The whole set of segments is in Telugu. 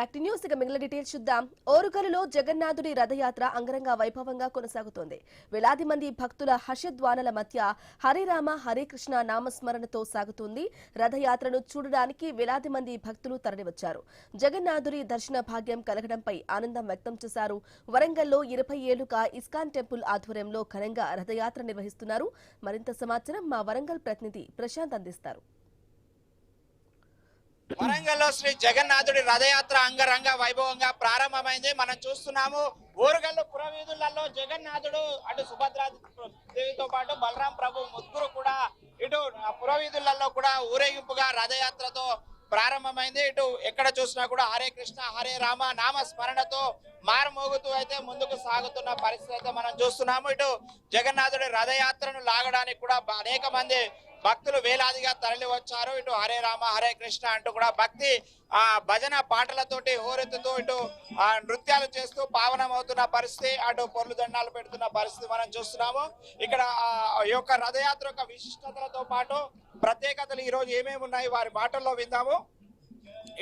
Back to news. ఇక మిగిలిన డీటెయిల్స్ చూద్దాం. ఓరుగల్లులో జగన్నాథుడి రథయాత్ర అంగరంగ వైభవంగా కొనసాగుతోంది. వేలాది మంది భక్తుల హర్షధ్వానాల మధ్య హరే రామ హరే కృష్ణ నామస్మరణతో సాగుతుంది. రథయాత్రను చూడడానికి వేలాది మంది భక్తులు తరలివచ్చారు. జగన్నాథుడి దర్శన భాగ్యం కలగడంపై ఆనందం వ్యక్తం చేశారు. వరంగల్లో 20 ఏళ్లుగా ఇస్కాన్ టెంపుల్ ఆధ్వర్యంలో ఘనంగా రథయాత్ర నిర్వహిస్తున్నారు. మరింత సమాచారం మా వరంగల్ ప్రతినిధి ప్రశాంత్ అందిస్తారు. వరంగల్లో శ్రీ జగన్నాథుడి రథయాత్ర అంగరంగ వైభవంగా ప్రారంభమైంది. మనం చూస్తున్నాము ఓరుగల్లు పురవీధులలో జగన్నాథుడు అటు సుభద్రాదేవితో పాటు బలరాం ప్రభు ముగ్గురు కూడా ఇటు పురవీధులలో కూడా ఊరేగింపుగా రథయాత్రతో ప్రారంభమైంది. ఇటు ఎక్కడ చూసినా కూడా హరే కృష్ణ హరే రామ నామ స్మరణతో మారుమోగుతూ అయితే ముందుకు సాగుతున్న పరిస్థితి అయితే మనం చూస్తున్నాము. ఇటు జగన్నాథుడి రథయాత్రను లాగడానికి కూడా అనేక మంది భక్తులు వేలాదిగా తరలి వచ్చారు. ఇటు హరే రామ హరే కృష్ణ అంటూ కూడా భక్తి భజన పాటలతోటి హోరెత్తుతూ ఇటు నృత్యాలు చేస్తూ పావనమవుతున్న పరిస్థితి, అటు పొర్లు దండాలు పెడుతున్న పరిస్థితి మనం చూస్తున్నాము. ఇక్కడ ఈ యొక్క రథయాత్ర యొక్క విశిష్టతలతో పాటు ప్రత్యేకతలు ఈ రోజు ఏమేమి ఉన్నాయి వారి మాటల్లో విందాము.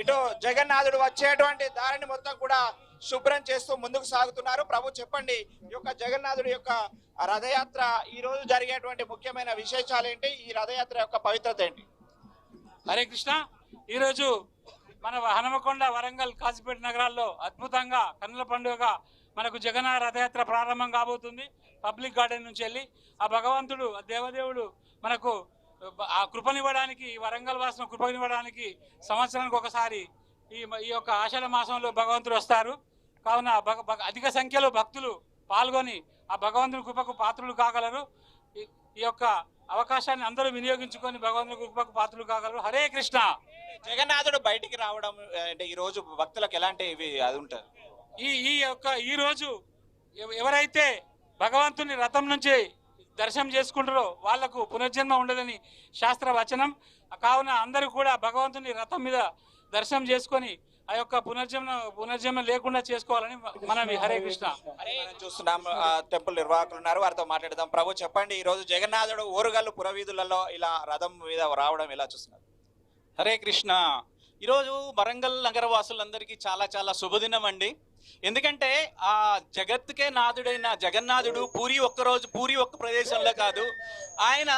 ఇటు జగన్నాథుడు వచ్చేటువంటి దారిని మొత్తం కూడా శుభ్రం చేస్తూ ముందుకు సాగుతున్నారు. ప్రభు చెప్పండి, ఈ యొక్క జగన్నాథుడి యొక్క రథయాత్ర ఈ రోజు జరిగేటువంటి ముఖ్యమైన విశేషాలు ఏంటి? ఈ రథయాత్ర యొక్క పవిత్రత ఏంటి? హరే కృష్ణ. ఈరోజు మన హనుమకొండ, వరంగల్, కాజీపేట నగరాల్లో అద్భుతంగా కన్నుల పండుగగా మనకు జగన్నాథ రథయాత్ర ప్రారంభం కాబోతుంది. పబ్లిక్ గార్డెన్ నుంచి వెళ్ళి ఆ భగవంతుడు, ఆ దేవదేవుడు మనకు ఆ కృపనివ్వడానికి, వరంగల్ వాసును కృపనివ్వడానికి సంవత్సరానికి ఒకసారి ఈ యొక్క ఆషాఢ మాసంలో భగవంతుడు వస్తారు. కావున అధిక సంఖ్యలో భక్తులు పాల్గొని ఆ భగవంతుని కృపకు పాత్రులు కాగలరు. ఈ యొక్క అవకాశాన్ని అందరూ వినియోగించుకొని భగవంతుని కృపకు పాత్రులు కాగలరు. హరే కృష్ణ. జగన్నాథుడు బయటికి రావడం అంటే ఈ రోజు భక్తులకు ఎలాంటి అది ఉంటుంది? ఈ రోజు ఎవరైతే భగవంతుని రథం నుంచి దర్శనం చేసుకుంటారో వాళ్లకు పునర్జన్మ ఉండదని శాస్త్ర వచనం. కావున అందరూ కూడా భగవంతుని రథం మీద దర్శనం చేసుకొని ఆ యొక్క పునర్జన్మ లేకుండా చేసుకోవాలని మనం హరే కృష్ణ. చూస్తున్నాం టెంపుల్ నిర్వాహకులు ఉన్నారు, వారితో మాట్లాడదాం. ప్రభు చెప్పండి, ఈ రోజు జగన్నాథుడు ఓరుగల్లు పురవీధులలో ఇలా రథం మీద రావడం ఎలా చూస్తున్నారు? హరే కృష్ణ. ఈరోజు వరంగల్ నగర వాసులందరికీ చాలా చాలా శుభదినం అండి. ఎందుకంటే ఆ జగత్తుకే నాథుడైన జగన్నాథుడు పూరి ఒక్క ప్రదేశంలో కాదు, ఆయన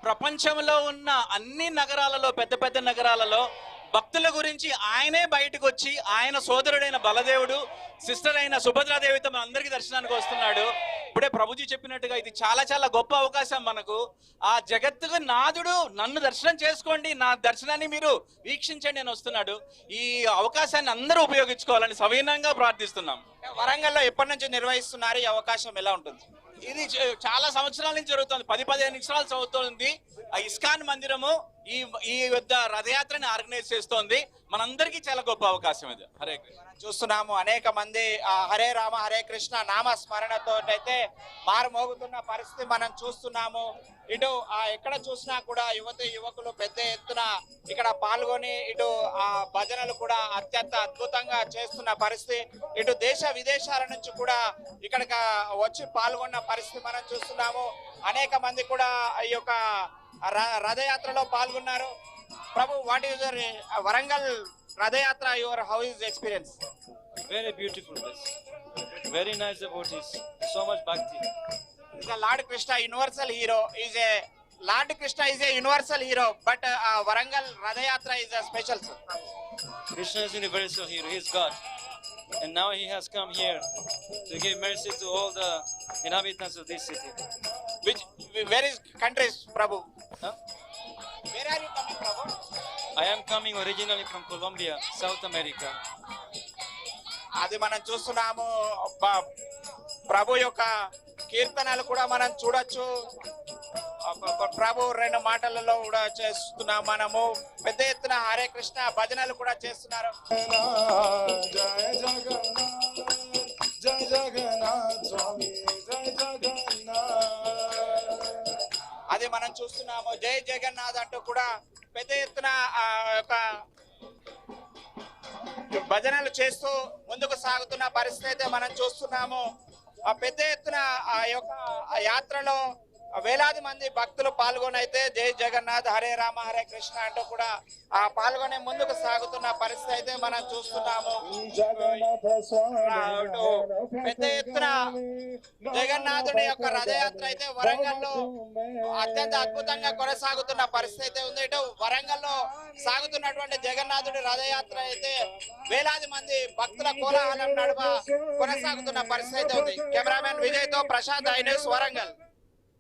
ప్రపంచంలో ఉన్న అన్ని నగరాలలో, పెద్ద పెద్ద నగరాలలో భక్తుల గురించి ఆయనే బయటకు వచ్చి ఆయన సోదరుడైన బలదేవుడు, సిస్టర్ అయిన సుభద్రాదేవితో మన అందరికీ దర్శనానికి వస్తున్నాడు. ఇప్పుడే ప్రభుజీ చెప్పినట్టుగా ఇది చాలా చాలా గొప్ప అవకాశం మనకు. ఆ జగత్తుకు నాథుడు నన్ను దర్శనం చేసుకోండి, నా దర్శనాన్ని మీరు వీక్షించండి అని వస్తున్నాడు. ఈ అవకాశాన్ని అందరూ ఉపయోగించుకోవాలని సవినయంగా ప్రార్థిస్తున్నాం. వరంగల్లో ఎప్పటి నుంచి నిర్వహిస్తున్నారు? ఈ అవకాశం ఎలా ఉంటుంది? ఇది చాలా సంవత్సరాల నుంచి జరుగుతుంది, 10-15 సంవత్సరాలు చదువుతోంది. ఆ ఇస్కాన్ మందిరము ఈ వద్ద రథయాత్రని ఆర్గనైజ్ చేస్తోంది. మనందరికీ చాలా గొప్ప అవకాశం ఇది. హరే కృష్ణ. చూస్తున్నాము అనేక మంది హరే రామ హరే కృష్ణ నామ స్మరణతో అయితే మారుమోగుతున్న పరిస్థితి మనం చూస్తున్నాము. ఇటు ఎక్కడ చూసినా కూడా యువకులు పెద్ద ఎత్తున ఇక్కడ పాల్గొని ఇటు భజనలు కూడా అత్యంత అద్భుతంగా చేస్తున్న పరిస్థితి. ఇటు దేశ విదేశాల నుంచి కూడా ఇక్కడికి వచ్చి పాల్గొన్న పరిస్థితి మనం చూస్తున్నాము. అనేక మంది కూడా ఈ యొక్క రథయాత్రలో పాల్గొన్నారు. Prabhu, what is your Warangal రథయాత్ర, your how is experience? Very beautiful place. Very nice devotees. So much bhakti. The Lord Krishna universal hero is a Lord Krishna is a universal hero, but Warangal Radhayatra is a special. Krishna is universal hero. He is God. And now he has come here to give mercy to all the inhabitants of this city. Where is countries, Prabhu? Huh? Where are you coming, Prabhu? I am coming originally from Colombia, South America. అది మనం చూస్తున్నాము. ప్రభు యొక్క కీర్తనలు కూడా మనం చూడొచ్చు. ప్రభు 2 మాటలలో కూడా చేస్తున్నాం మనము. పెద్ద ఎత్తున హరే కృష్ణ భజనలు కూడా చేస్తున్నారు. జయ జగన్నాథ్ జయ జగన్నాథ్ స్వామి జయ జగన్నాథ్, అది మనం చూస్తున్నాము. జై జగన్నాథ్ అంటూ కూడా పెద్ద ఎత్తున ఒక భజనలు చేస్తూ ముందుకు సాగుతున్న పరిస్థితి అయితే మనం చూస్తున్నాము. పెద్ద ఎత్తున ఆ యొక్క యాత్రలో వేలాది మంది భక్తులు పాల్గొని అయితే జై జగన్నాథ్ హరే రామ హరే కృష్ణ అంటూ కూడా ఆ పాల్గొనే ముందుకు సాగుతున్న పరిస్థితి అయితే మనం చూస్తున్నాము. పెద్ద ఎత్తున జగన్నాథుడి యొక్క రథయాత్ర అయితే వరంగల్లో అత్యంత అద్భుతంగా కొనసాగుతున్న పరిస్థితి అయితే ఉంది. ఇటు వరంగల్లో సాగుతున్నటువంటి జగన్నాథుడి రథయాత్ర అయితే వేలాది మంది భక్తుల కోలాహలం నడుమ కొనసాగుతున్న పరిస్థితి అయితే ఉంది. కెమెరామెన్ విజయ్ తో ప్రశాంత్, ఐ న్యూస్, వరంగల్.